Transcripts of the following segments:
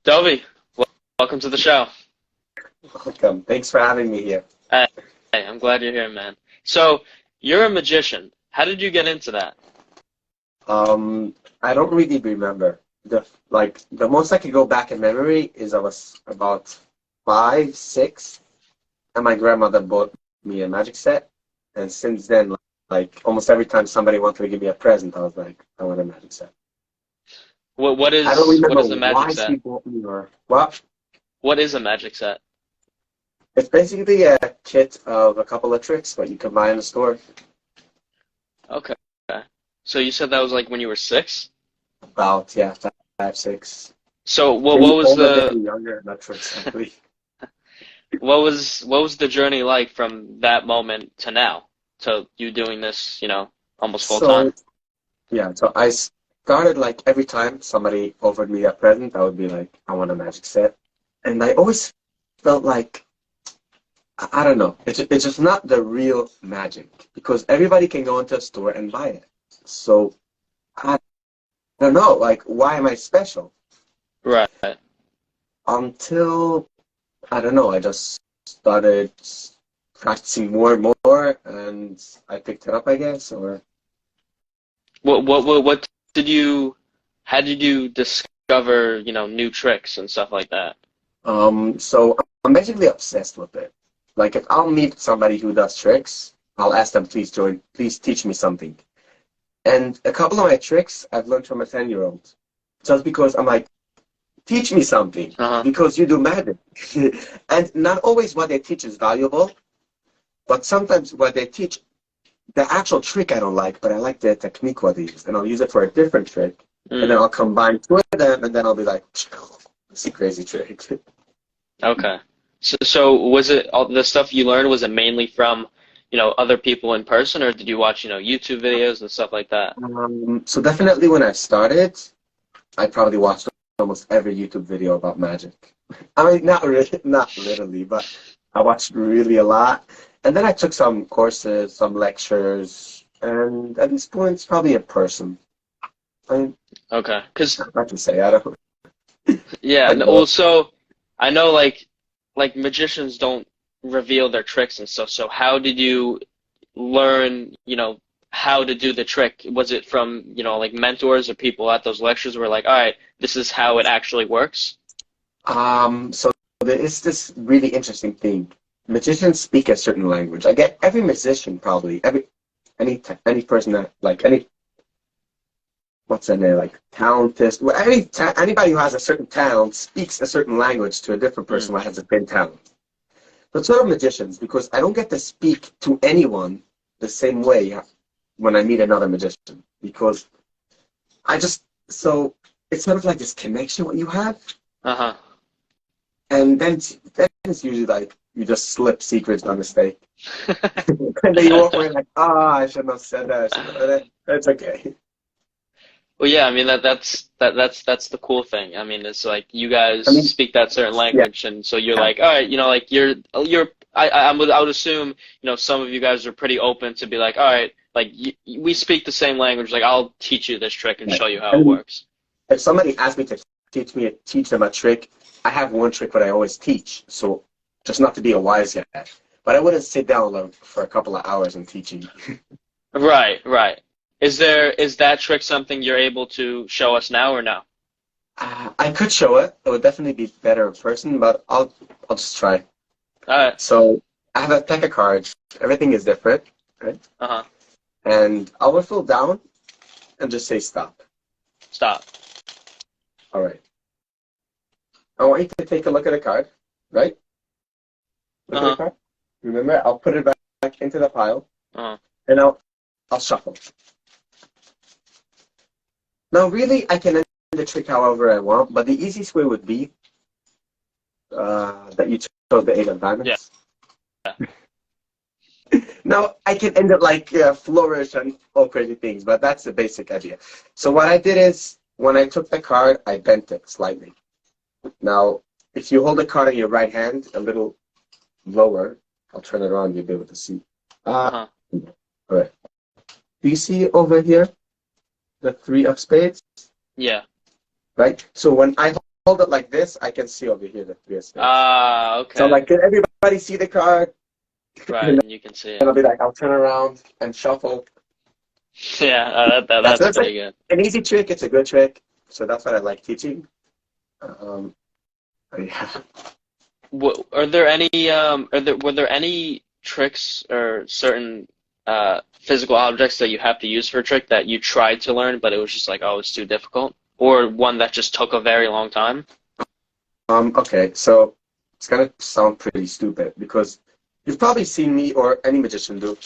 Dovy, welcome to the show. Welcome. Thanks for having me here. Hey, I'm glad you're here, man. So, you're a magician. How did you get into that? I don't really remember. The most I could go back in memory is I was about 5, 6, and my grandmother bought me a magic set. And since then, like almost every time somebody wanted to give me a present, I was like, I want a magic set. What what I don't is what remember is a magic why she set? bought me or what. What is a magic set? It's basically a kit of a couple of tricks what you can buy in the store. Okay. So you said that was like when you were 6? About, yeah, 5, 6. So Maybe older, maybe younger, not sure exactly. what was the journey like from that moment to now to you doing this, almost full time? So yeah, so I started like every time somebody offered me a present, I would be like, I want a magic set. And I always felt like, I don't know, it's just not the real magic because everybody can go into a store and buy it. So I don't know, like, why am I special? Right. Until, I don't know, I just started practicing more and more and I picked it up, I guess, or What did you how did you discover, new tricks and stuff like that? So I'm basically obsessed with it. Like if I'll meet somebody who does tricks, I'll ask them, please teach me something. And a couple of my tricks I've learned from a 10-year-old. Just because I'm like, teach me something, Uh-huh. because you do magic. And not always what they teach is valuable, but sometimes what they teach, the actual trick I don't like, but I like the technique what they use. And I'll use it for a different trick. And then Mm, I'll combine two of them, and then I'll be like, it's a crazy trick. okay. So was it all the stuff you learned, was it mainly from, other people in person, or did you watch, YouTube videos and stuff like that? So definitely when I started, I probably watched almost every YouTube video about magic. I mean, not really, not literally, but I watched really a lot. And then I took some courses, some lectures, and at this point, it's probably a person. I mean, Okay. 'Cause I can say I don't. yeah, I and know. also I know like magicians don't reveal their tricks and stuff. So how did you learn, how to do the trick? Was it from, like mentors or people at those lectures who were like, all right, this is how it actually works? So there is this really interesting thing. Magicians speak a certain language. I get every musician probably, any person that like any what's in there, like talentist. Well, anybody who has a certain talent speaks a certain language to a different Mm, person who has the same talent. But sort of magicians, because I don't get to speak to anyone the same way when I meet another magician, because I just so it's sort of like this connection what you have, uh-huh. and then it's usually like you just slip secrets by mistake, and then you walk away like, I shouldn't have said that. I shouldn't have, that's okay. Well, yeah, I mean that's the cool thing. I mean, it's like you guys I mean, speak that certain yeah, language, and so you're yeah. like, all right, like you're. I would assume, some of you guys are pretty open to be like, all right, like we speak the same language. Like I'll teach you this trick and Yeah. show you how I it mean, works. if somebody asked me to teach them a trick, I have one trick that I always teach. So just not to be a wise guy, but I wouldn't sit down for a couple of hours and teaching. Right, right. Is that trick something you're able to show us now or no? I could show it. It would definitely be better in person, but I'll just try. All right. So I have a deck of cards. Everything is different, right? Uh-huh. And I'll whiffle down and just say stop. Stop. All right. I want you to take a look at a card, right? Look at the Uh-huh. card. Remember, I'll put it back into the pile, Uh-huh. and I'll shuffle. Now, really, I can end the trick however I want, but the easiest way would be that you chose the 8 of diamonds. Yeah. Now, I can end it like flourish and all crazy things, but that's the basic idea. So what I did is, when I took the card, I bent it slightly. Now, if you hold the card in your right hand a little lower, I'll turn it around, you'll be able to see. Uh-huh. All right. Do you see over here the 3 of spades? Yeah. Right? So when I hold it like this, I can see over here the three of spades. Ah, So okay. like, can everybody see the card? Right, And and you can see then it. I'll be like, I'll turn around and shuffle. Yeah, That's that's it's pretty like good. an easy trick. It's a good trick. So that's what I like teaching. Um, yeah. Are there any were there any tricks or certain physical objects that you have to use for a trick that you tried to learn, but it was just like, oh, it's too difficult, or one that just took a very long time? Okay, so it's gonna sound pretty stupid because you've probably seen me or any magician do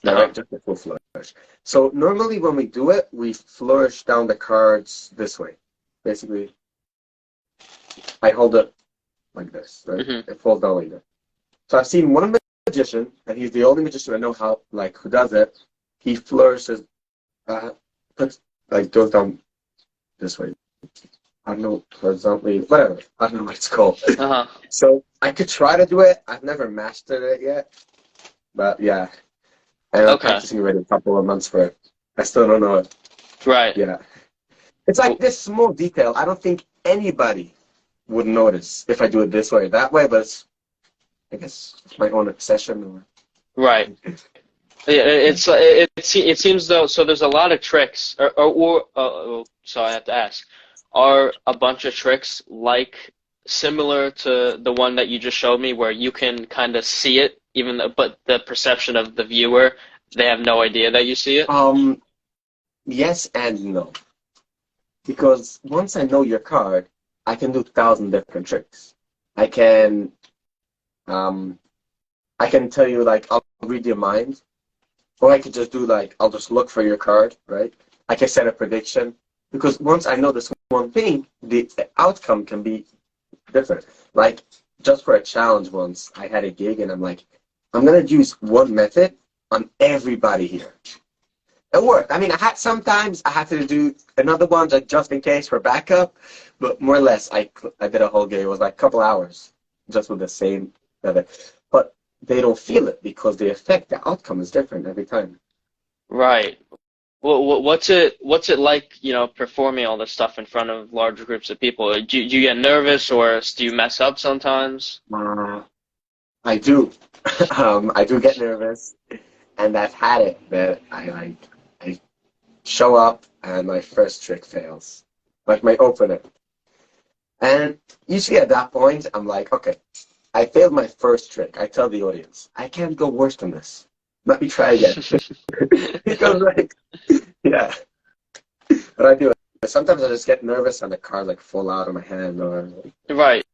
that, Uh-huh. right? Just a full flourish. So normally when we do it, we flourish down the cards this way. Basically, I hold it like this, right? Hmm. It falls down like that. So I've seen one magician, and he's the only magician I know how, like, who does it. He flourishes, puts, like, goes down this way. I don't know, horizontally, whatever. I don't know what it's called. Uh-huh. So I could try to do it. I've never mastered it yet. But yeah, and I'm Okay. practicing already a couple of months for it. I still don't know it. Right. Yeah. It's like this small detail. I don't think anybody would notice if I do it this way or that way, but I guess it's my own obsession. Right. Yeah, Yeah. it seems though. So there's a lot of tricks, so I have to ask, are a bunch of tricks like similar to the one that you just showed me, where you can kind of see it, even though, but the perception of the viewer, they have no idea that you see it? Um, yes and no. Because once I know your card, I can do 1,000 different tricks. I can um I can tell you like I'll read your mind, or I could just do like I'll just look for your card, right? I can set a prediction because once I know this one thing, the outcome can be different. Like just for a challenge once, I had a gig and I'm like, I'm gonna use one method on everybody here. It worked. I mean, sometimes I had to do another one just in case for backup, but more or less I did a whole game. It was like a couple hours just with the same method. But they don't feel it because the outcome is different every time. Right. Well, what's it like, performing all this stuff in front of larger groups of people? Do you get nervous, or do you mess up sometimes? Uh, I do. I do get nervous, and I've had it that I show up and my first trick fails, like my opener. And usually at that point, I'm like, okay, I failed my first trick. I tell the audience, I can't go worse than this. Let me try again. Because like, yeah, but I do it. Sometimes I just get nervous and the cards like fall out of my hand or Right.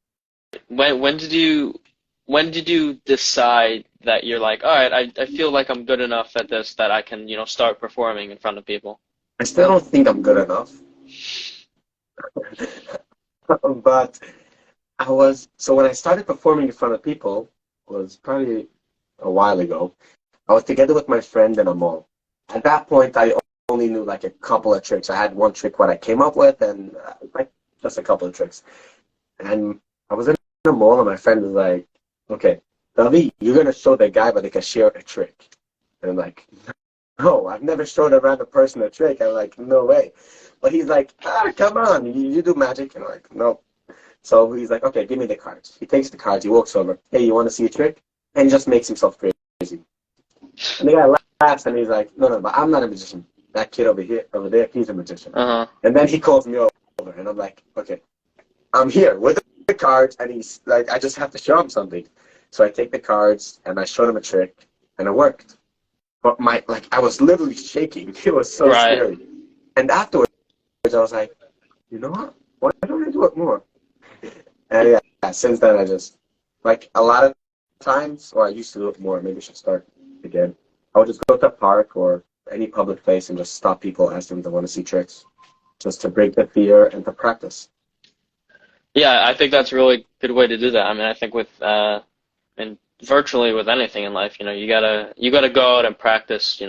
When did you decide that you're like, all right, I feel like I'm good enough at this that I can, start performing in front of people? I still don't think I'm good enough. But so when I started performing in front of people was probably a while ago. I was together with my friend in a mall. At that point, I only knew like a couple of tricks. I had one trick what I came up with and like just a couple of tricks. And I was in a mall and my friend was like, okay, Dovy, you're going to show the guy but they can share a trick. And I'm like, no, I've never showed a random person a trick. I'm like, no way. But he's like, come on, you do magic. And I'm like, no. So he's like, okay, give me the cards. He takes the cards, he walks over. Hey, you want to see a trick? And he just makes himself crazy. And the guy laughs and he's like, no, but I'm not a magician. That kid over there, he's a magician. Uh-huh. And then he calls me over and I'm like, okay, I'm here with the cards and he's like, I just have to show him something. So I take the cards and I showed him a trick and it worked. But I was literally shaking. It was so Right. scary. And afterwards, I was like, you know what? Why don't I do it more? And yeah, since then I just, like a lot of times, or I used to do it more, maybe I should start again. I would just go to a park or any public place and just stop people, ask them if they want to see tricks, just to break the fear and to practice. Yeah, I think that's a really good way to do that. I mean, I think and virtually with anything in life, you gotta go out and practice,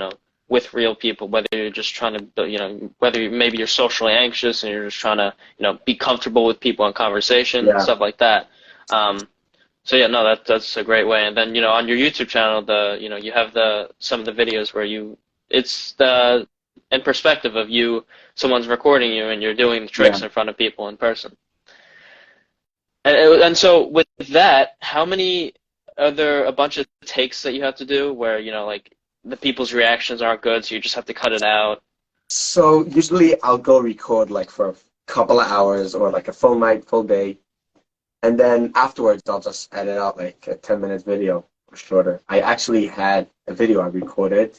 with real people, whether you're just trying to, maybe you're socially anxious and you're just trying to, be comfortable with people in conversation, Yeah, stuff like that. Um, so yeah, no, that's a great way. And then, on your YouTube channel, you have some of the videos where it's the in perspective of you, someone's recording you and you're doing the tricks yeah, in front of people in person. then so with that, how many are there a bunch of takes that you have to do where, like the people's reactions aren't good, so you just have to cut it out? So usually I'll go record like for a couple of hours or like a full night, full day. And then afterwards I'll just edit out like a 10-minute video or shorter. I actually had a video I recorded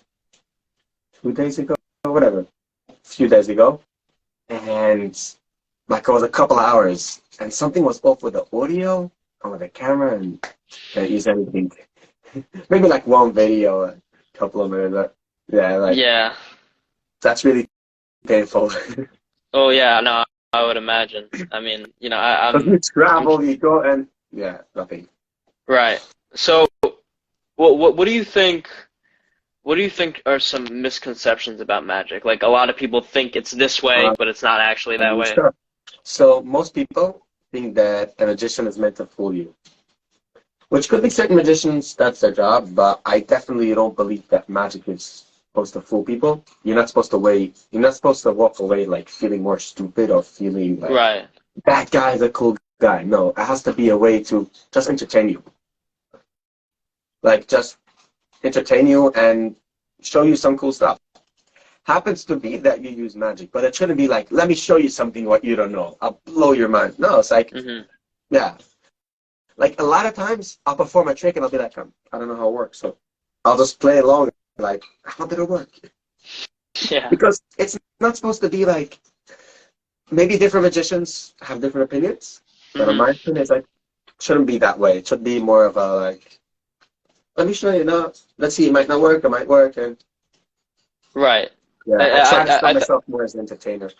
2 days ago or whatever, a few days ago. And like it was a couple of hours and something was off with the audio or with the camera and can't use anything. Maybe like one video, a couple of minutes. Yeah, like Yeah. that's really painful. Oh yeah, no, I would imagine. I mean, Because you travel, you go and yeah, nothing. right. So, what do you think? What do you think are some misconceptions about magic? Like a lot of people think it's this way, but it's not actually that way. Sure. So most people think that a magician is meant to fool you, which could be certain magicians, that's their job, but I definitely don't believe that magic is supposed to fool people. You're not supposed to walk away like feeling more stupid or feeling like Right. that guy's a cool guy. No, it has to be a way to just entertain you. Like just entertain you and show you some cool stuff. Happens to be that you use magic, but it shouldn't be like, let me show you something what you don't know. I'll blow your mind. No, it's like, yeah. Like a lot of times I'll perform a trick and I'll be like, I don't know how it works. So I'll just play along like, how did it work? Yeah. Because it's not supposed to be like, maybe different magicians have different opinions, but in my opinion, it's like, shouldn't be that way. It should be more of a like, let me show you. No, let's see. It might not work. It might work. And Right. yeah, I try to show myself more as an entertainer.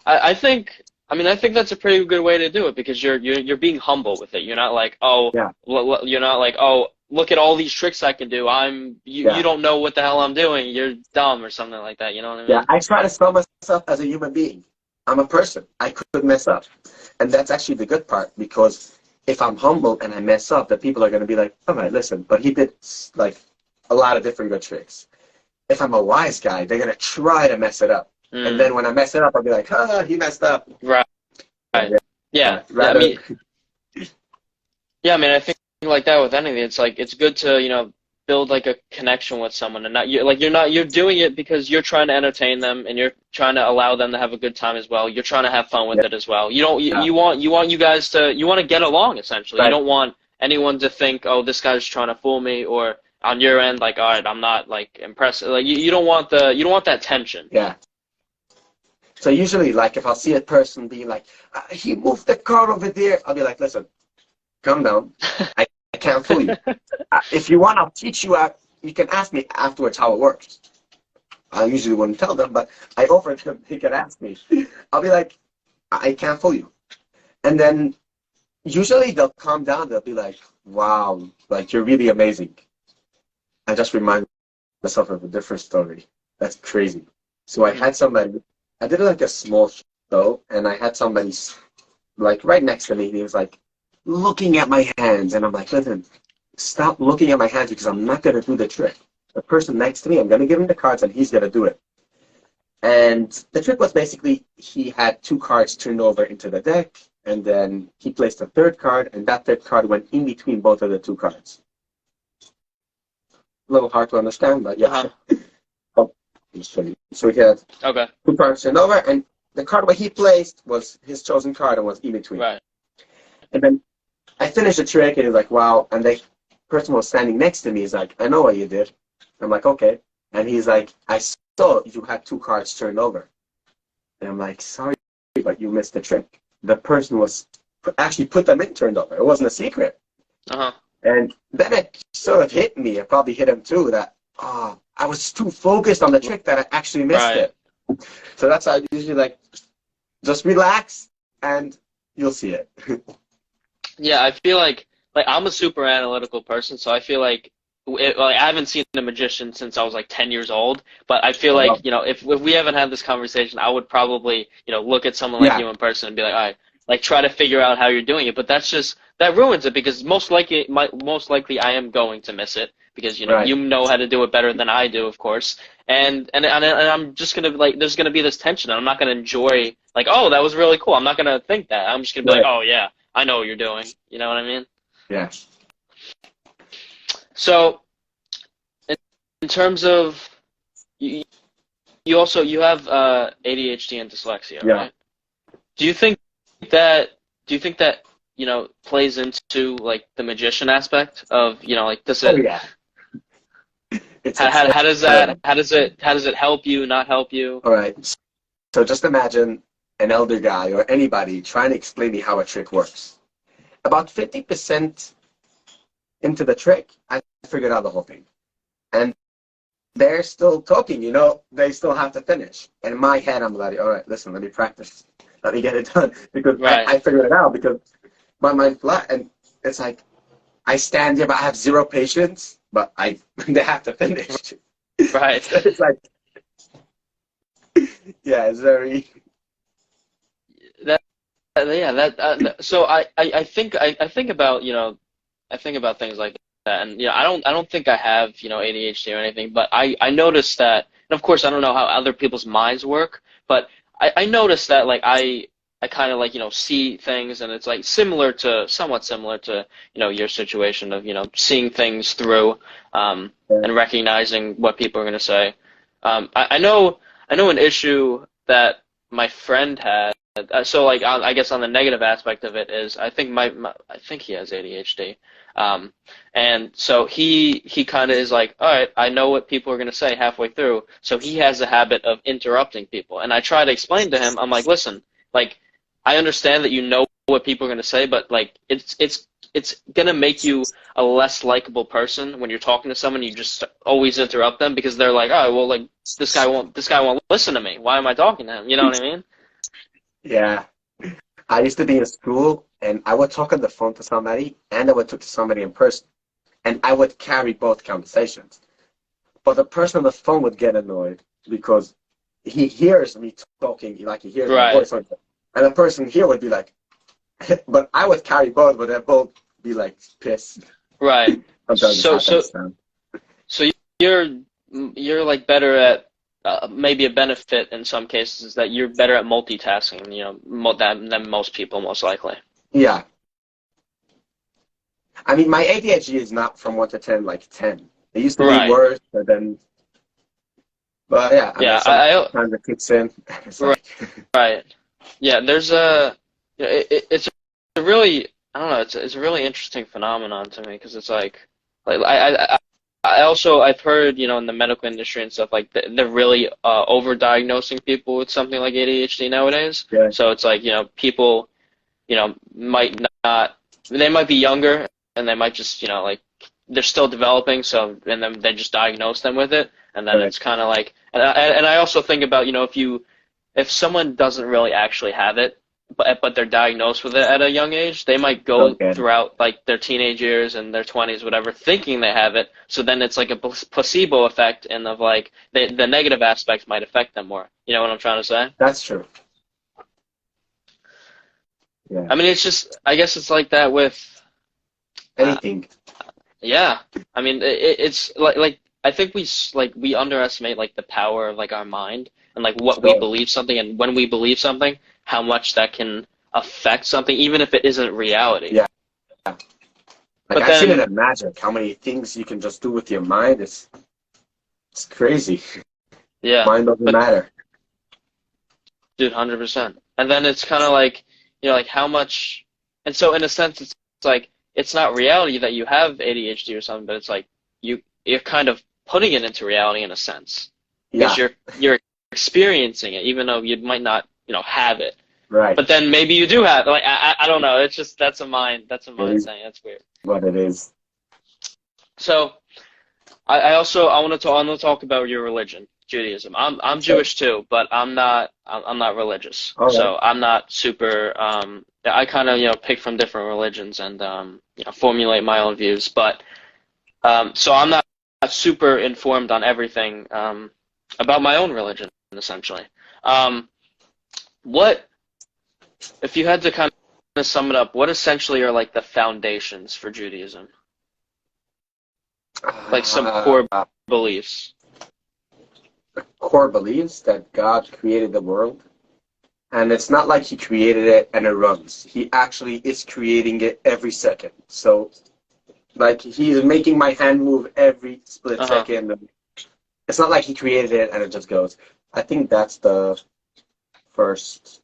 I think. I mean, I think that's a pretty good way to do it because you're being humble with it. You're not like, oh, Yeah. you're not like, oh, look at all these tricks I can do. You don't know what the hell I'm doing. You're dumb or something like that. You know what I mean? Yeah, I try to sell myself as a human being. I'm a person. I could mess up, and that's actually the good part because if I'm humble and I mess up, the people are going to be like, all right, listen, but he did like a lot of different good tricks. If I'm a wise guy, they're going to try to mess it up. And then when I mess it up, I'll be like, he messed up. Right. Right. Yeah. Rather, I mean, I think like that with anything. It's like, it's good to, build like a connection with someone and you're doing it because you're trying to entertain them and you're trying to allow them to have a good time as well. You're trying to have fun with it as well. You want you guys to get along essentially. Right. You don't want anyone to think, oh, this guy's trying to fool me, or on your end, like, all right, I'm not like impressed. Like you don't want that tension. Yeah. So usually, like, if I'll see a person be like, he moved the card over there, I'll be like, listen, calm down. I can't fool you. If you want, I'll teach you. You can ask me afterwards how it works. I usually wouldn't tell them, but I offered them. He could ask me. I'll be like, I can't fool you. And then usually they'll calm down. They'll be like, wow, like, you're really amazing. I just remind myself of a different story. That's crazy. So I had somebody, I did like a small show, and I had somebody like right next to me. He was like looking at my hands, and I'm like, listen, stop looking at my hands because I'm not going to do the trick. The person next to me, I'm going to give him the cards, and he's going to do it. And the trick was basically he had 2 cards turned over into the deck, and then he placed a 3rd card, and that 3rd card went in between both of the 2 cards. A little hard to understand, but yeah. So he had 2 cards turned over, and the card where he placed was his chosen card and was in between. Right. And then I finished the trick, and he was like, wow. And the person was standing next to me. He's like, I know what you did. I'm like, okay. And he's like, I saw you had 2 cards turned over. And I'm like, sorry, but you missed the trick. The person was actually put them in turned over. It wasn't a secret. And then it sort of hit me. It probably hit him too that, I was too focused on the trick that I actually missed it. So that's how I usually like, just relax and you'll see it. Yeah, I feel like I'm a super analytical person, so I feel like I haven't seen a magician since I was like 10 years old, but I feel like, if we haven't had this conversation, I would probably, look at someone like you in person and be like, all right, like try to figure out how you're doing it. But that ruins it because most likely I am going to miss it because, you know how to do it better than I do, of course. And I'm just going to like, there's going to be this tension and I'm not going to enjoy like, oh, that was really cool. I'm not going to think that. I'm just going to be like, oh yeah, I know what you're doing. You know what I mean? Yeah. So in terms of you, you have ADHD and dyslexia, Yeah. right? Do you think that plays into like the magician aspect of like does Oh it yeah. It's how does that incredible. how does it help you, not help you? All right. So just imagine an elder guy or anybody trying to explain me how a trick works. About 50% into the trick, I figured out the whole thing. And they're still talking, they still have to finish. And in my head, I'm like, all right, listen, let me practice. Let me get it done. Because Right, I figured it out because my mind's flat. And it's like, I stand here, but I have zero patience, but they have to finish. right. It's like, yeah, it's very, That yeah so I think I think about I think about things like that, and I don't think I have ADHD or anything, but I noticed that, and of course I don't know how other people's minds work, but I noticed that like I kind of like see things, and it's like somewhat similar to your situation of seeing things through, yeah. and recognizing what people are going to say. I know an issue that my friend had. So like I guess on the negative aspect of it is I think I think he has ADHD. And so he kind of is like, all right, I know what people are going to say halfway through. So he has a habit of interrupting people. And I try to explain to him, I'm like, listen, like I understand that you know what people are going to say, but like it's going to make you a less likable person when you're talking to someone. You just always interrupt them because they're like, oh, well, like this guy won't listen to me. Why am I talking to him? You know what I mean? Yeah. I used to be in school and I would talk on the phone to somebody and I would talk to somebody in person. And I would carry both conversations. But the person on the phone would get annoyed because he hears me talking, like he hears my Right, voice. And the person here would be like, but I would carry both, but they'd both be like pissed. right. Sometimes this So happens. So. so you're you're like better at maybe a benefit in some cases is that you're better at multitasking, than most people most likely. Yeah. I mean, my ADHD is not from 1 to 10, like 10. It used to be Right. worse, but yeah, I mean, Yeah. sometimes it kicks in. It's Right. like, Right. Yeah. There's a it's a really I don't know. It's a really interesting phenomenon to me because it's like I also I've heard in the medical industry and stuff like they're really overdiagnosing people with something like ADHD nowadays. yeah, So it's like people might not, they might be younger and they might just, like they're still developing, so and then they just diagnose them with it, and then right. it's kind of like, and I also think about, if someone doesn't really actually have it, but they're diagnosed with it at a young age, they might go Okay. throughout like their teenage years and their 20s, whatever, thinking they have it. So then it's like a placebo effect, and of like the negative aspects might affect them more. You know what I'm trying to say? That's true. Yeah. I mean, it's just, I guess it's like that with. Uh, Anything. Yeah, I mean it's like I think we underestimate like the power of like our mind and like what we So, believe something, and when we believe something, how much that can affect something even if it isn't reality. yeah. Like, But I've seen it then, in magic, how many things you can just do with your mind. It's crazy. yeah, Mind doesn't but matter. dude, 100%. And then it's kind of like like how much, and so in a sense it's like it's not reality that you have ADHD or something, but it's like you're kind of putting it into reality in a sense because Yeah, you're experiencing it even though you might not have it. right. But then maybe you do have, like I don't know. It's just that's a It mind is thing. That's weird. what it is. So I also I want to talk about your religion, Judaism. I'm So, Jewish too, but I'm not religious. all right. So I'm not super. I kind of pick from different religions and formulate my own views. But so I'm not super informed on everything about my own religion essentially. Um, what if you had to kind of sum it up? What essentially are like the foundations for Judaism? Like some core Uh, beliefs. core beliefs that God created the world. And it's not like he created it and it runs. He actually is creating it every second. So, like, he's making my hand move every split Uh-huh. second. It's not like he created it and it just goes. I think that's the first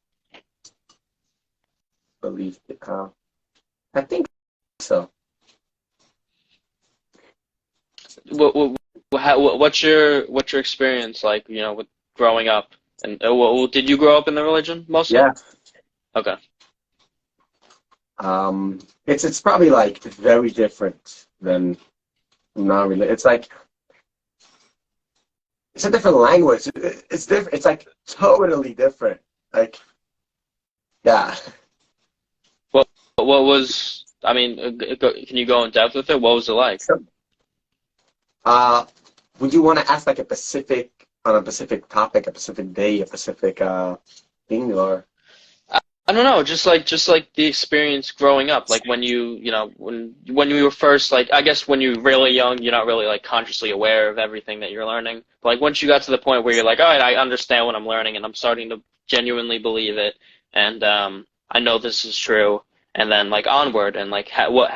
belief. I think so. What's your experience like, with growing up? And did you grow up in the religion mostly? Yeah. Okay. It's probably like very different than non-religious. It's like it's a different language. It's different. It's like totally different. Like, yeah. What was, I mean, can you go in depth with it? What was it like? So, uh, would you want to ask like on a specific topic, a specific day, a specific thing, or? I don't know, just like the experience growing up, like when you were first, like, I guess when you're really young, you're not really like consciously aware of everything that you're learning. But like once you got to the point where you're like, all right, I understand what I'm learning and I'm starting to genuinely believe it, and I know this is true, and then like onward and like what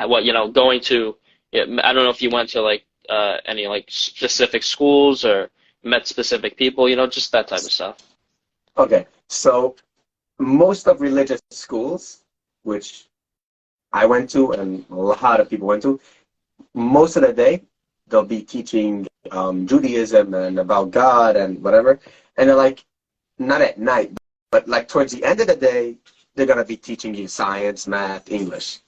going to, yeah, I don't know if you went to like any like specific schools or met specific people, just that type of stuff. Okay, so most of religious schools, which I went to and a lot of people went to, most of the day they'll be teaching Judaism and about God and whatever, and they're like not at night, but like towards the end of the day, they're gonna be teaching you science, math, English.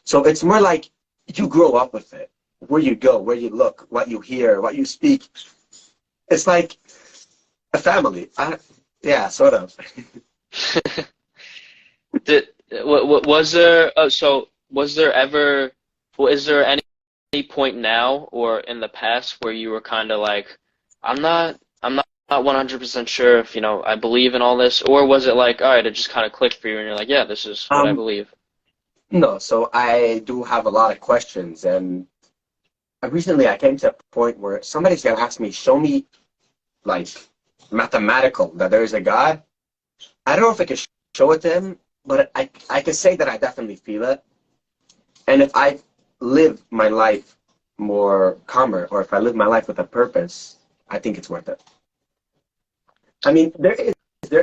So it's more like you grow up with it. Where you go, where you look, what you hear, what you speak. It's like a family. Yeah, sort of. Did was there so was there ever is there any point now or in the past where you were kind of like I'm not 100% sure if I believe in all this, or was it like, all right, it just kind of clicked for you and you're like, yeah, this is what I Um, believe. no, so I do have a lot of questions, and recently I came to a point where somebody's gonna ask me, show me like mathematical that there is a God. I don't know if I can show it to him, but I can say that I definitely feel it. And if I live my life more calmer, or if I live my life with a purpose, I think it's worth it. I mean, there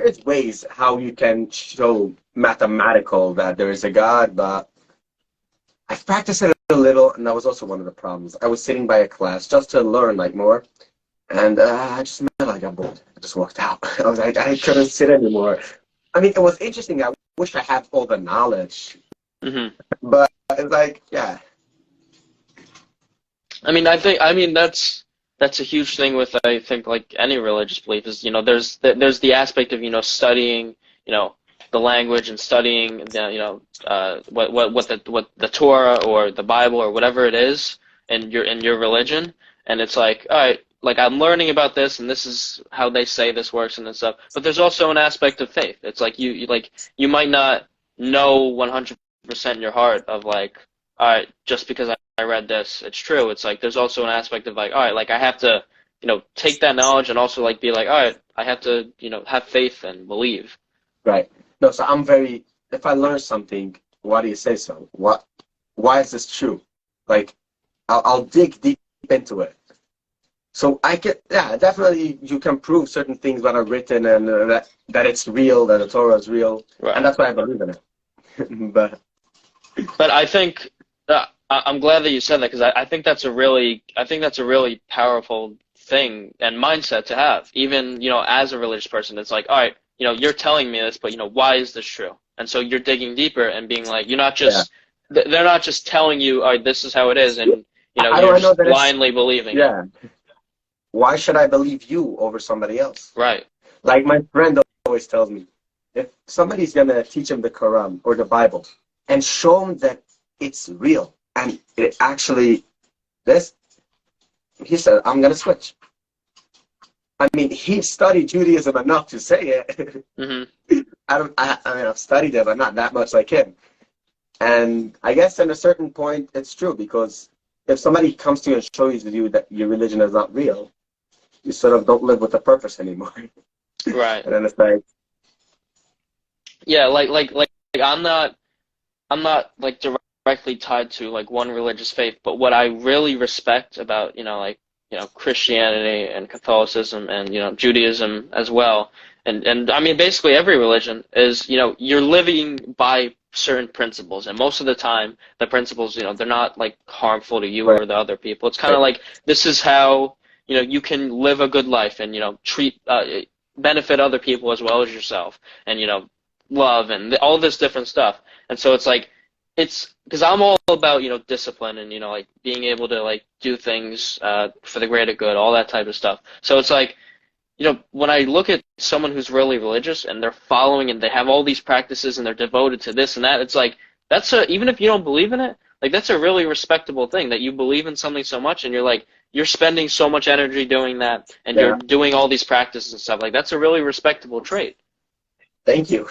is ways how you can show mathematical that there is a God, but I've practiced it a little, and that was also one of the problems. I was sitting by a class just to learn like more, and I just felt like I got bored. I just walked out. I was like, I couldn't sit anymore. I mean, it was interesting. I wish I had all the knowledge, hmm but it's like, yeah, I mean that's a huge thing with, I think, like any religious belief is, there's the aspect of, studying, the language and studying the, what the Torah or the Bible or whatever it is in your religion, and it's like, all right, like I'm learning about this and this is how they say this works and this stuff. But there's also an aspect of faith. It's like you might not know 100% in your heart of like, all right, just because I read this, it's true. It's like there's also an aspect of like, all right, like I have to, take that knowledge and also like be like, all right, I have to, have faith and believe. right. No, so I'm very. If I learn something, why do you say so? Why is this true? Like, I'll dig deep into it. So I can, yeah, definitely you can prove certain things that are written and that it's real, that the Torah is real, and Right. that's why I believe in it. But But I think I'm glad that you said that because I think that's a really powerful thing and mindset to have. Even, as a religious person, it's like, all right, you're telling me this, but why is this true? And so you're digging deeper and being like, you're not yeah, just they're not just telling you, all right, this is how it is, and how do you're I know just that it's blindly believing it. yeah? Why should I believe you over somebody else? Right. Like my friend always tells me, if somebody's gonna teach him the Quran or the Bible and show him that it's real and it actually this, he said, I'm gonna switch. I mean, he studied Judaism enough to say it. hmm I mean, I've studied it, but not that much like him. And I guess at a certain point, it's true because if somebody comes to you and shows you that your religion is not real, you sort of don't live with a purpose anymore. Right. And then it's like, Yeah, I'm not like directly tied to like one religious faith, but what I really respect about, Christianity and Catholicism and, Judaism as well, and I mean basically every religion is, you're living by certain principles, and most of the time the principles, they're not like harmful to you Right. or the other people. It's kind of like this is how, you can live a good life and, treat benefit other people as well as yourself, and, love and all this different stuff. And so it's like it's because I'm all about, discipline and, like being able to like do things for the greater good, all that type of stuff. So it's like, when I look at someone who's really religious and they're following and they have all these practices and they're devoted to this and that, it's like even if you don't believe in it, like that's a really respectable thing that you believe in something so much and you're spending so much energy doing that and you're Yeah. doing all these practices and stuff. Like that's a really respectable trait. Thank you.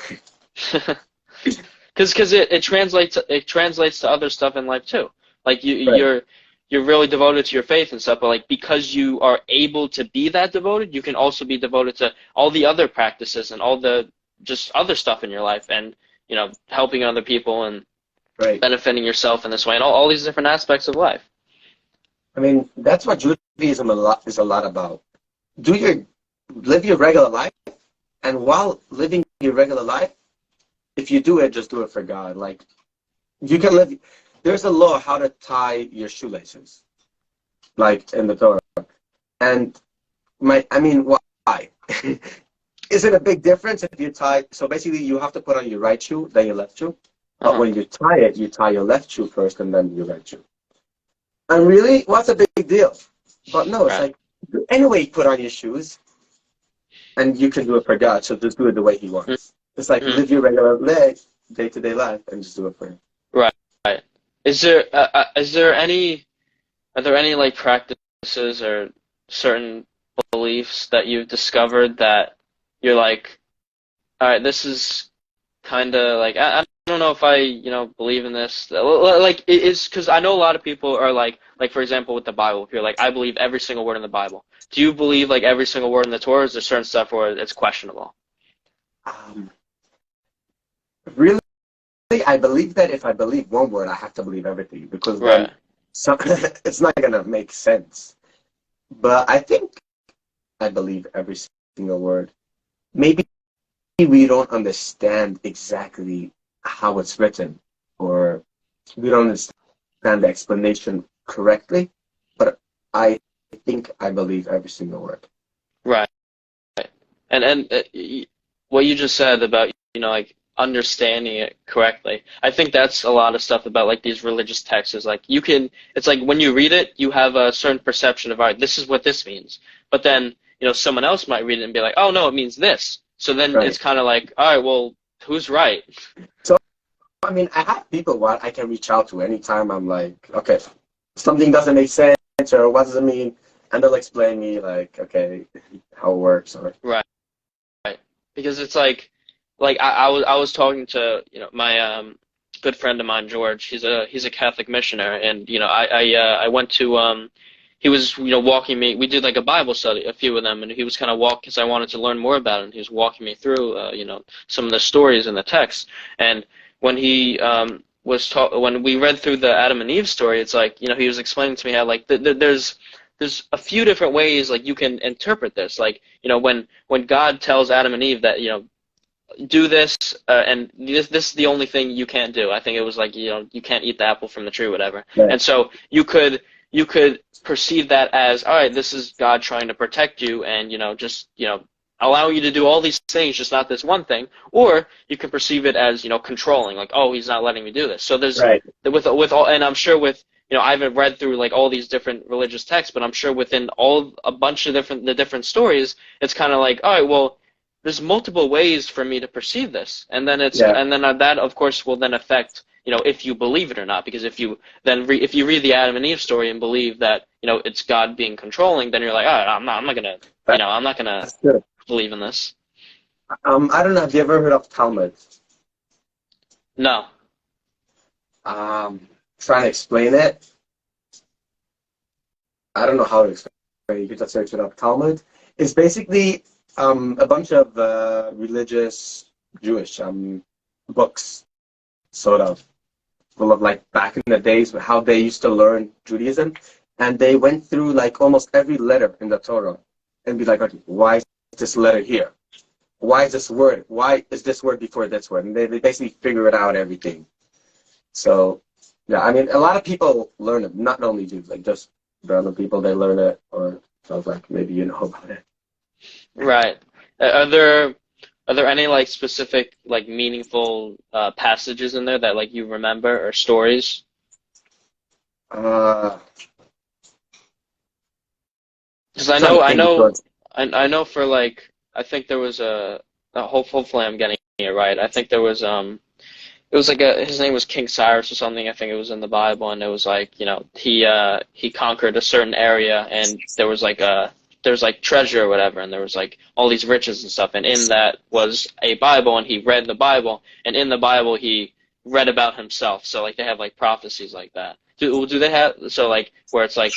Because it translates to other stuff in life too. Like Right. you're really devoted to your faith and stuff, but like because you are able to be that devoted, you can also be devoted to all the other practices and all the just other stuff in your life, and helping other people and Right. benefiting yourself in this way, and all these different aspects of life. I mean, that's what Judaism is a lot about. Live your regular life, and while living your regular life, if you do it, just do it for God. Like you can live. There's a law how to tie your shoelaces, like in the Torah. And I mean, why? Is it a big difference if you tie? So basically, you have to put on your right shoe, then your left shoe. But Uh-huh. when you tie it, you tie your left shoe first, and then your right shoe. And really, what's a big deal? But no, it's Right. like anyway, you put on your shoes, and you can do it for God. So just do it the way He wants. It's like Mm-hmm. live your regular day-to-day life, and just do it for Him. Right. Right. Is there any Are there any like practices or certain beliefs that you've discovered that you're like, all right, this is kind of like I don't know if I believe in this. Like it is because I know a lot of people are like for example with the Bible, if you're like I believe every single word in the Bible. Do you believe like every single word in the Torah? Or is there certain stuff where it's questionable? Um, really, I believe that if I believe one word, I have to believe everything because then Right. it's not gonna make sense. But I think I believe every single word. Maybe we don't understand exactly how it's written, or we don't understand the explanation correctly, but I think I believe every single word. Right. And what you just said about, like understanding it correctly. I think that's a lot of stuff about like these religious texts is like it's like when you read it, you have a certain perception of, all right, this is what this means. But then, someone else might read it and be like, oh no, it means this. So then Right. it's kind of like, all right, well, who's right? So, I mean, I have people what I can reach out to anytime I'm like, okay, something doesn't make sense, or what does it mean? And they'll explain me, like, okay, how it works, or Right. Right. Because it's like I was talking to, my good friend of mine, George. He's a Catholic missionary, and I went to he was walking me. We did like a Bible study, a few of them, and he was kind of because I wanted to learn more about it. And he was walking me through some of the stories in the text. And when he when we read through the Adam and Eve story, it's like he was explaining to me how like there's a few different ways like you can interpret this. Like when God tells Adam and Eve that do this and this is the only thing you can't do. I think it was like you can't eat the apple from the tree, whatever. right, And so you could perceive that as, all right, this is God trying to protect you and just allowing you to do all these things, just not this one thing. Or you can perceive it as controlling, like, oh, he's not letting me do this. So there's right, with all, and I'm sure with I haven't read through like all these different religious texts, but I'm sure within a bunch of the different stories, it's kind of like, all right, well, there's multiple ways for me to perceive this, and then yeah, that of course will then affect if you believe it or not, because if you read the Adam and Eve story and believe that it's God being controlling, then you're like, all right, I'm not gonna that, I'm not gonna that's good. believe in this. I don't know. Have you ever heard of Talmud? No. Trying to explain it. I don't know how to explain it. You could just search it up. Talmud is basically a bunch of religious Jewish books, sort of, full of like back in the days how they used to learn Judaism, and they went through like almost every letter in the Torah and be like, okay, why is this letter here? Why is this word? Why is this word before this word? And they basically figure it out everything. So yeah, I mean, a lot of people learn it, not only Jews, like just the other people they learn it, or sounds like maybe you know about it. Right. Are there any like specific like meaningful passages in there that like you remember or stories? Uh, Because I trying know to I think know because I know for like I think there was hopefully I'm getting it right. I think there was it was like his name was King Cyrus or something. I think it was in the Bible, and it was like he conquered a certain area, and there was like treasure or whatever, and there was like all these riches and stuff, and in that was a Bible, and he read the Bible, and in the Bible he read about himself. So like they have like prophecies like that. Do they have so like where it's like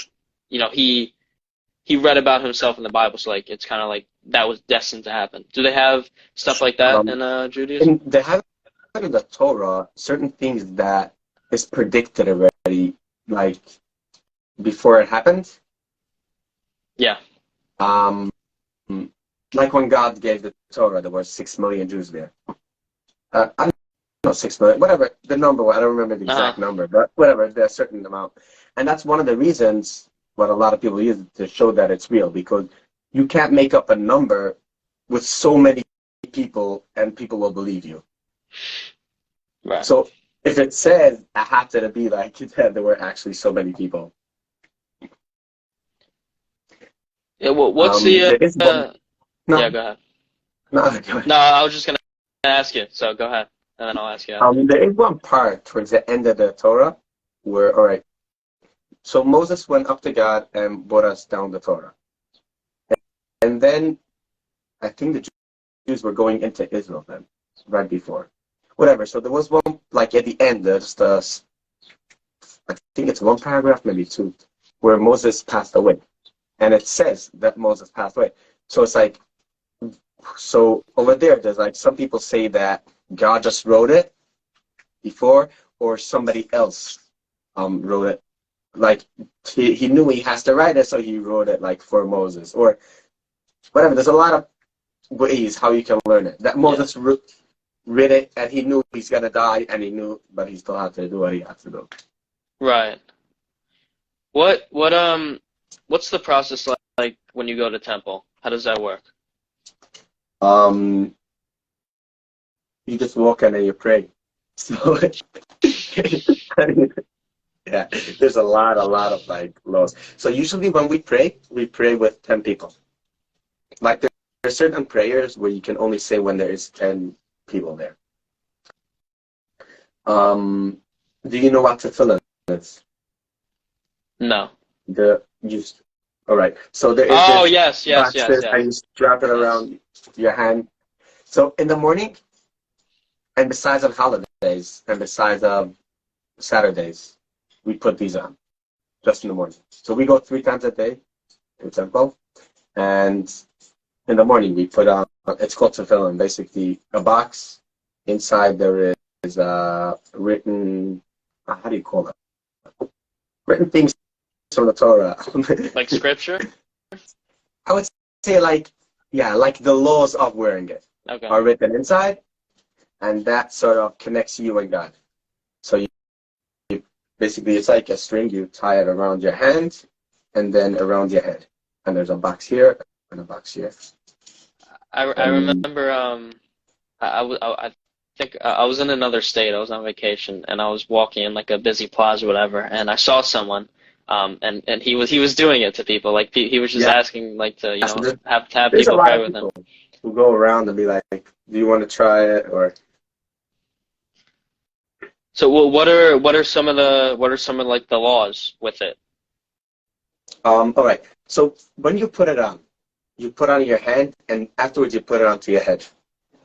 he read about himself in the Bible, so like it's kind of like that was destined to happen. Do they have stuff like that um, in Judaism? and they have in the Torah certain things that is predicted already, like before it happened. Yeah. Um, like when God gave the Torah, there were 6 million Jews there. I don't know, 6 million, whatever the number was. I don't remember the Uh-huh. exact number, but whatever, there's a certain amount. And that's one of the reasons what a lot of people use to show that it's real, because you can't make up a number with so many people and people will believe you. Right. So if it says it had to be like that, there were actually so many people. Yeah, well, what's the There is one. yeah, No, go ahead. no, go ahead. No, I was just gonna ask you, so go ahead, and then I'll ask you after. There is one part towards the end of the Torah where, all right, so Moses went up to God and brought us down the Torah. And then I think the Jews were going into Israel then, right before. Whatever. So there was one, like at the end, there's I think it's one paragraph, maybe two, where Moses passed away. And it says that Moses passed away. So it's like, so over there's like some people say that God just wrote it before, or somebody else wrote it. Like he knew he has to write it, so he wrote it like for Moses or whatever. There's a lot of ways how you can learn it. That Yeah. Moses read it and he knew he's gonna die, and he knew, but he still had to do what he had to do. Right. What's the process like when you go to temple? How does that work? Um, you just walk in and you pray. So yeah, there's a lot of like laws. So usually when we pray with 10 people. Like there's certain prayers where you can only say when there is 10 people there. Um, do you know what tefillin is? No. The just all right. So there is Oh, this yes, yes, yes, boxes and yes, you strap it yes. around your hand. So in the morning and besides on holidays and besides Saturdays, we put these on just in the morning. So we go 3 times a day to temple, and in the morning we put on. It's called tefillin, basically a box. Inside there is written. How do you call it? Written things from the Torah. Like scripture? I would say like, yeah, like the laws of wearing it Okay. are written inside, and that sort of connects you and God. So you basically, it's like a string. You tie it around your hand and then around your head, and there's a box here and a box here. I And remember I think I was in another state. I was on vacation and I was walking in like a busy plaza or whatever, and I saw someone and he was doing it to people like he was just yeah, asking like to so have there's a people lot pray of with him. people who go around and be like, "Do you want to try it?" Or So what are some of like the laws with it? all right. So when you put it on, you put on your hand, and afterwards you put it onto your head.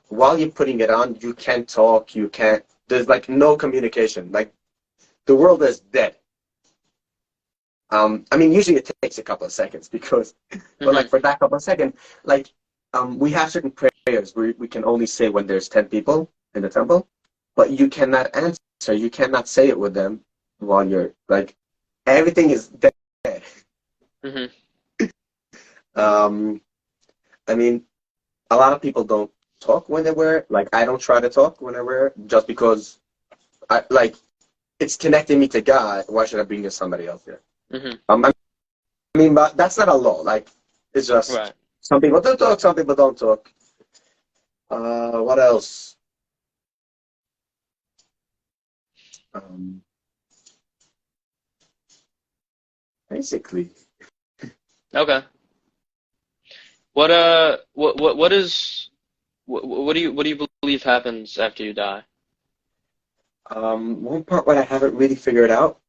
While you're putting it on, you can't talk, you can't, there's like no communication. Like the world is dead. I mean, usually it takes a couple of seconds because, but Hmm. like for that couple of seconds, like we have certain prayers we can only say when there's 10 people in the temple, but you cannot answer. You cannot say it with them while you're like everything is dead. Hmm. Um, I mean, a lot of people don't talk when they wear it. Like I don't try to talk when I wear it just because I like it's connecting me to God. Why should I bring in somebody else here? Hmm. I mean, but that's not a law. Like it's just Right. some people do talk, some people don't talk. What else? Um, basically, Okay. What is what do you believe happens after you die? one part what I haven't really figured out,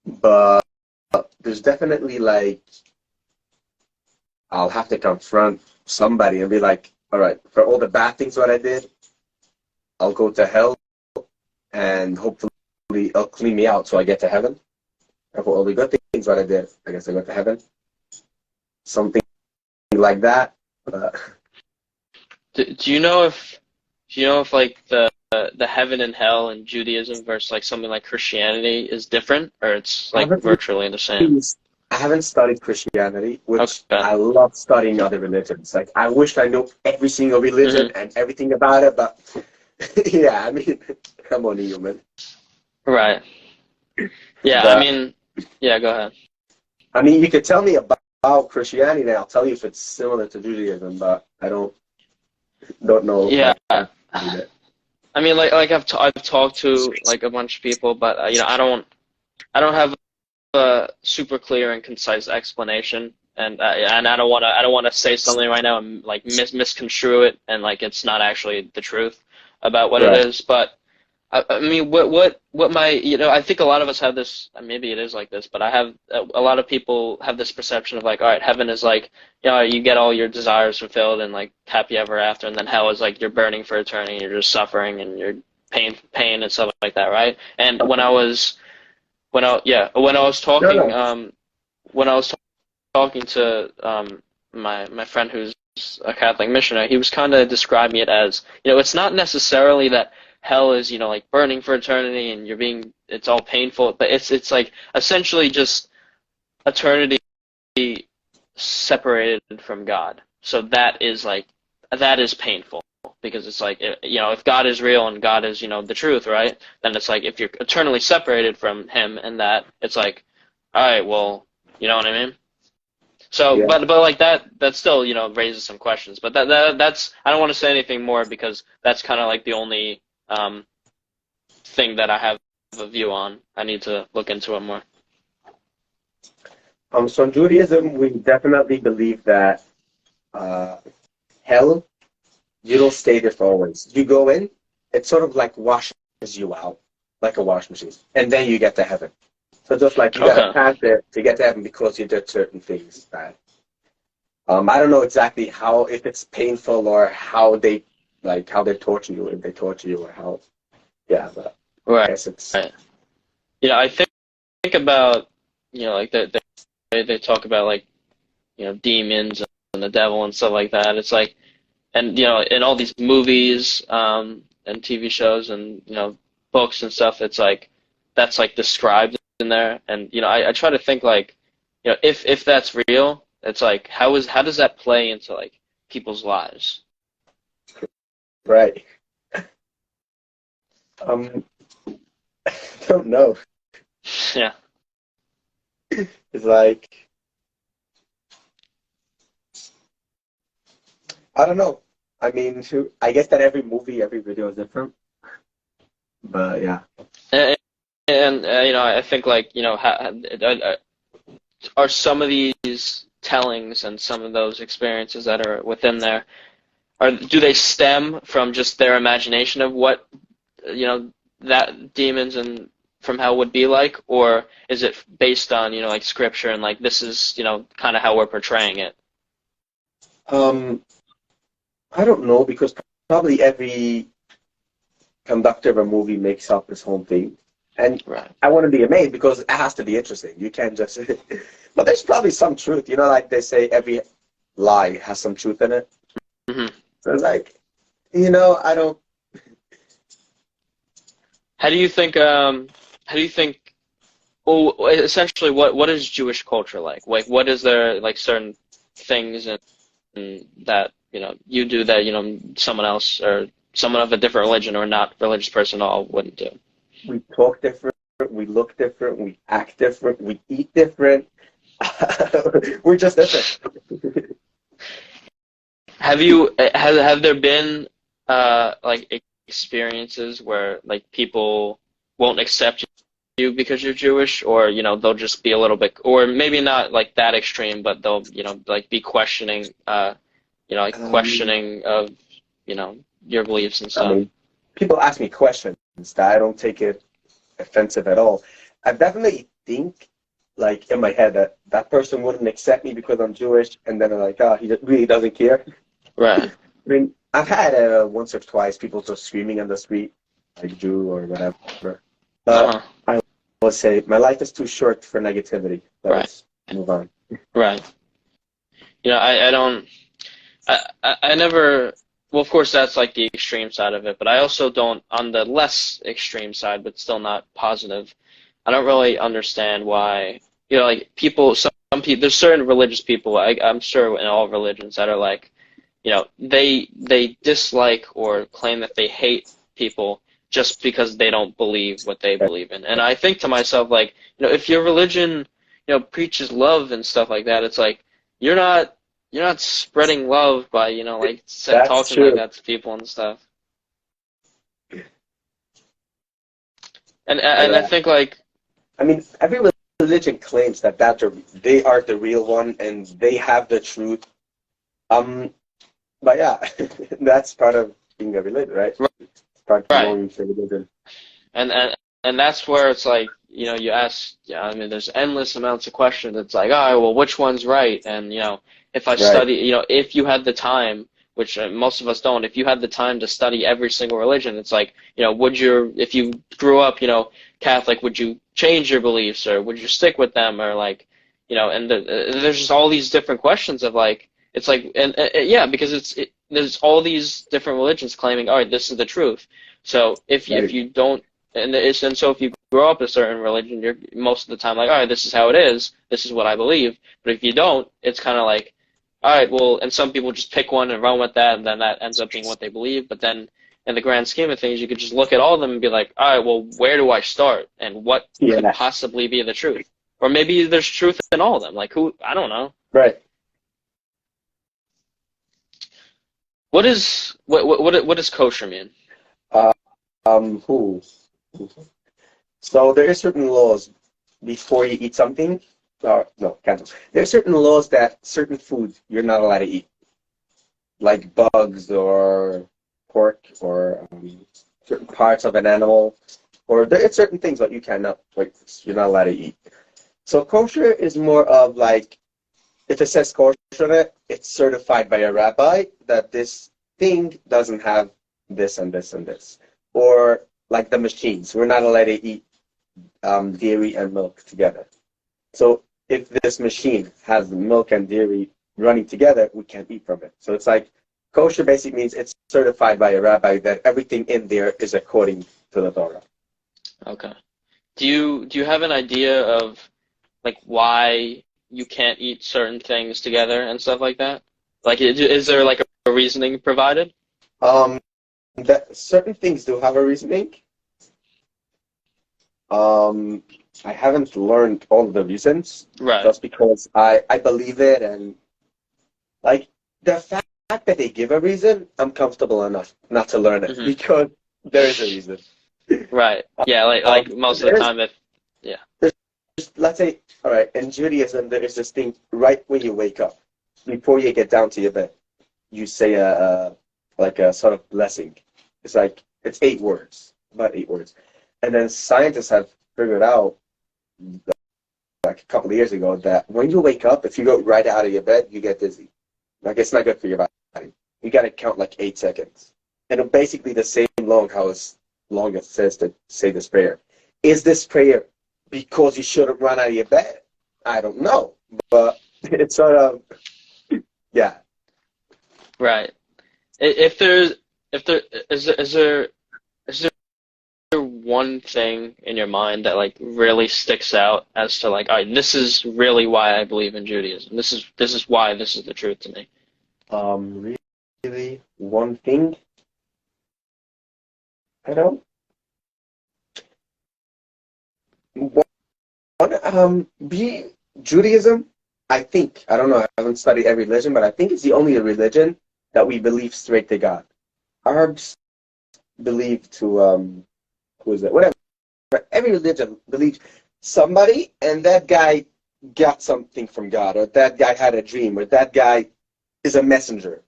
but there's definitely like I'll have to confront somebody and be like, all right, for all the bad things what I did, I'll go to hell and hopefully it'll clean me out so I get to heaven. And for all the good things what I did, I guess I go to heaven. Something like that. But Do you know if like the heaven and hell in Judaism versus like something like Christianity is different, or it's I like haven't virtually the same? really, I haven't studied Christianity, which Okay. I love studying other religions. Like I wish I knew every single religion Hmm. and everything about it, but yeah, I mean, I'm only human. Right. Yeah. I But mean, yeah. Go ahead. I mean, you could tell me about Christianity, and I'll tell you if it's similar to Judaism, but I don't know Yeah. like really that. I mean, like I've talked to like a bunch of people, but you know, I don't have a super clear and concise explanation, and I don't want to say something right now and like misconstrue it, and like it's not actually the truth about what it Right. is. But I mean, what my you know, I think a lot of us have this. Maybe it is like this, but I have a lot of people have this perception of like, all right, heaven is like, you know, you get all your desires fulfilled and like happy ever after, and then hell is like you're burning for eternity, you're just suffering and you're pain and stuff like that, right? And Okay. when I was No, talking no. when I was talking to my friend who's a Catholic missionary, he was kind of describing it as, you know, it's not necessarily that hell is, you know, like burning for eternity and it's all painful, but it's like essentially just eternity separated from God. So that is painful because it's like, you know, if God is real and God is, you know, the truth, right? Then it's like if you're eternally separated from Him and that, it's like, all right, well, you know what I mean? So, Yeah. but like that still, you know, raises some questions. But that's I don't want to say anything more because that's kind of like the only thing that I have a view on. I need to look into it more. So in Judaism, we definitely believe that uh, hell, you don't stay there for always. You go in, it sort of like washes you out, like a wash machine, and then you get to heaven. So just like you gotta Okay. pass it to get to heaven because you did certain things that I don't know exactly how if it's painful or how they torture you, if they torture you or how yeah, but I Right. guess it's Right. You know, I think about, you know, like they talk about like, you know, demons and the devil and stuff like that. It's like, and you know, in all these movies and TV shows and you know books and stuff, it's like that's like described in there. And you know, I try to think like, you know, if that's real, it's like how does that play into like people's lives? right. Um, I don't know. Yeah. It's like I don't know. I mean, I guess that every movie, every video is different. But yeah. And, and you know, I think like you know, are some of these tellings and some of those experiences that are within there, do they stem from just their imagination of what you know that demons and from hell would be like, or is it based on you know like scripture and like this is you know kind of how we're portraying it? Um, I don't know because probably every conductor of a movie makes up his own thing. And Right. I want to be amazed because it has to be interesting. You can't just but there's probably some truth, like they say every lie has some truth in it. So it's like, I don't. How do you think? How do you think? Well, essentially, what is Jewish culture like? Like, what is there like certain things and that you do that someone else or someone of a different religion or not religious person at all wouldn't do? We talk different, we look different, we act different, we eat different. We're just different. Have there been like experiences where like people won't accept you because you're Jewish, or they'll just be a little bit, or maybe not like that extreme, but they'll like be questioning like Um, questioning of your beliefs and I stuff. mean, people ask me questions that I don't take it offensive at all. I definitely think, like in my head, that that person wouldn't accept me because I'm Jewish, and then they're like, oh, he really doesn't care. Right. I mean, I've had once or twice people just screaming on the street, like Jew or whatever. But Uh-huh. I will say my life is too short for negativity. Right. Let's move on. Right. I don't. I never. Well, of course, that's like the extreme side of it, but I also don't, on the less extreme side, but still not positive. I don't really understand why, like people, some people, there's certain religious people, I'm sure in all religions that are like, they dislike or claim that they hate people just because they don't believe what they believe in. And I think to myself, like, if your religion, preaches love and stuff like that, it's like you're not you're not spreading love by, like That's talking like true. that to people and stuff. But And I think like I mean, every religion claims that they are the real one and they have the truth. Um, but yeah, that's part of being a religion, right? It's part of right. belonging to a religion. And and and that's where it's like, you ask, yeah, I mean, there's endless amounts of questions. It's like, all right, well, which one's right? And if I Right. study, if you had the time, which most of us don't, if you had the time to study every single religion, it's like, if you grew up, Catholic, would you change your beliefs or would you stick with them or like, and there's just all these different questions of like, it's like, and yeah, because there's all these different religions claiming, all right, this is the truth. So if Right. you don't and so if you grow up a certain religion, you're most of the time like, all right, this is how it is. This is what I believe. But if you don't, it's kind of like, all right, well, and some people just pick one and run with that, and then that ends up being what they believe. But then, in the grand scheme of things, you could just look at all of them and be like, all right, well, where do I start, and what could Yeah. possibly be the truth? Or maybe there's truth in all of them. Like who? I don't know. Right. What does kosher mean? Uh, who? So there are certain laws before you eat something. No, can't. There are certain laws that certain foods you're not allowed to eat, like bugs or pork or certain parts of an animal, or there are certain things that you cannot, like you're not allowed to eat. So kosher is more of like if it says kosher on it, it's certified by a rabbi that this thing doesn't have this and this and this. Or like the machines, we're not allowed to eat dairy and milk together. So if this machine has milk and dairy running together, we can't eat from it. So it's like kosher basically means it's certified by a rabbi that everything in there is according to the Torah. Okay. Do you have an idea of like why you can't eat certain things together and stuff like that? Like, is there like a reasoning provided? Um, that certain things do have a reasoning. Um, I haven't learned all of the reasons Right. just because I believe it and like the fact that they give a reason, I'm comfortable enough not to learn it Hmm. because there is a reason. Right. Yeah. Like most of the There's, time, if yeah. there's, let's say, all right, in Judaism, there is this thing right when you wake up, before you get down to your bed, you say like a sort of blessing. It's like, it's 8 words, about 8 words. And then scientists have figured out like a couple of years ago that when you wake up, if you go right out of your bed, you get dizzy. Like it's not good for your body. You got to count like 8 seconds, and it basically the same long as it says to say this prayer. Is this prayer because you shouldn't run out of your bed? I don't know, but it's sort of yeah. Right. If there's if there is there one thing in your mind that like really sticks out as to like, all right, this is really why I believe in Judaism. This is why this is the truth to me. Really, one thing, I don't. Be Judaism. I think I don't know. I haven't studied every religion, but I think it's the only religion that we believe straight to God. Arabs believe to who is it? Whatever. Every religion believes somebody, and that guy got something from God, or that guy had a dream, or that guy is a messenger.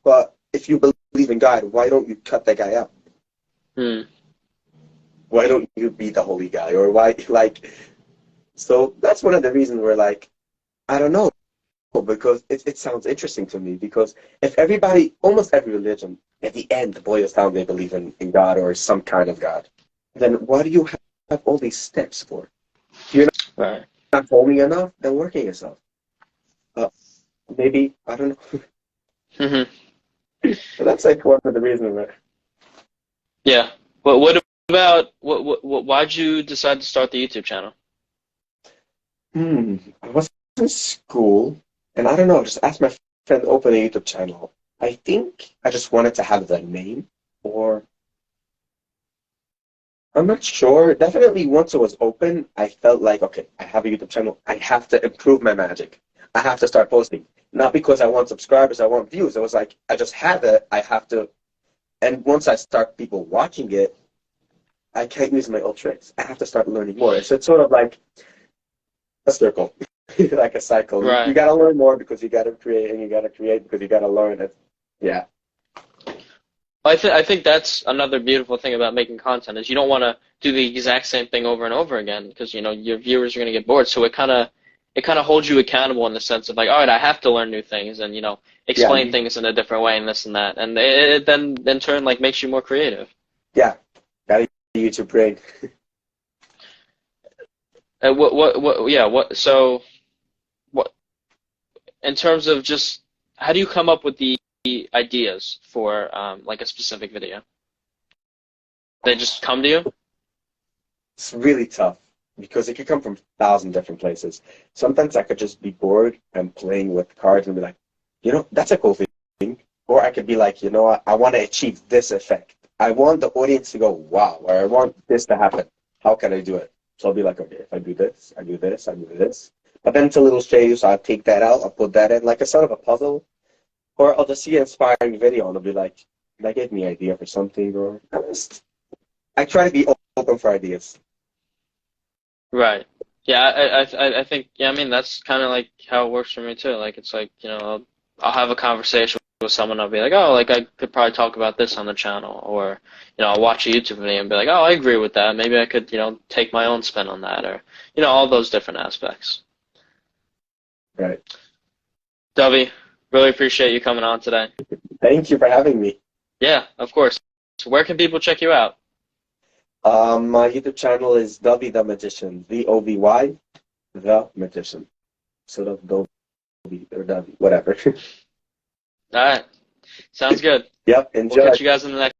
But if you believe in God, why don't you cut that guy out? Hmm. Why don't you be the holy guy? Or why, like, so that's one of the reasons we're like, I don't know, because it sounds interesting to me. Because if everybody, almost every religion, at the end boils down, they believe in God or some kind of God, then why do you have all these steps for? If you're Right. not holy enough, then working yourself. Uh, maybe, I don't know. Hmm. But that's like one of the reasons that. Yeah. What about why'd you decide to start the YouTube channel? I was in school, and I don't know, just asked my friend to open a YouTube channel. I think I just wanted to have the name, or I'm not sure. Definitely once it was open, I felt like, okay, I have a YouTube channel. I have to improve my magic. I have to start posting. Not because I want subscribers, I want views. It was like, I just have it. I have to. And once I start people watching it, I can't use my old tricks. I have to start learning more. So it's sort of like a circle, like a cycle. You Right. got to learn more because you got to create, and you got to create because you got to learn it. Yeah. I think that's another beautiful thing about making content is you don't want to do the exact same thing over and over again because your viewers are going to get bored. So it kind of holds you accountable in the sense of like, all right, I have to learn new things and Yeah. explain things in a different way and this and that, and it then in turn like makes you more creative. Yeah. Got to YouTube brain. What yeah what so what in terms of just how do you come up with the ideas for like a specific video? They just come to you? It's really tough because it could come from 1,000 different places. Sometimes I could just be bored and playing with cards and be like, that's a cool thing. Or I could be like, what, I want to achieve this effect. I want the audience to go, wow, or I want this to happen. How can I do it? So I'll be like, okay, if I do this, I do this, I do this. But then it's a little strange, so I'll take that out, I'll put that in, like a sort of a puzzle. Or I'll just see an inspiring video and I'll be like, that gave me an idea for something. Or I try to be open for ideas. Right. Yeah, I think, yeah, I mean, that's kind of like how it works for me too. Like, it's like, I'll have a conversation with someone, I'll be like, oh, like, I could probably talk about this on the channel. Or, I'll watch a YouTube video and be like, oh, I agree with that. Maybe I could, take my own spin on that. Or, all those different aspects. Right. Dovy, really appreciate you coming on today. Thank you for having me. Yeah, of course. So where can people check you out? My YouTube channel is Dovy the Magician, Dovy the Magician. Sort of Dovy or Dovy, whatever. All right. Sounds good. Yep, We'll enjoy. catch you guys in the next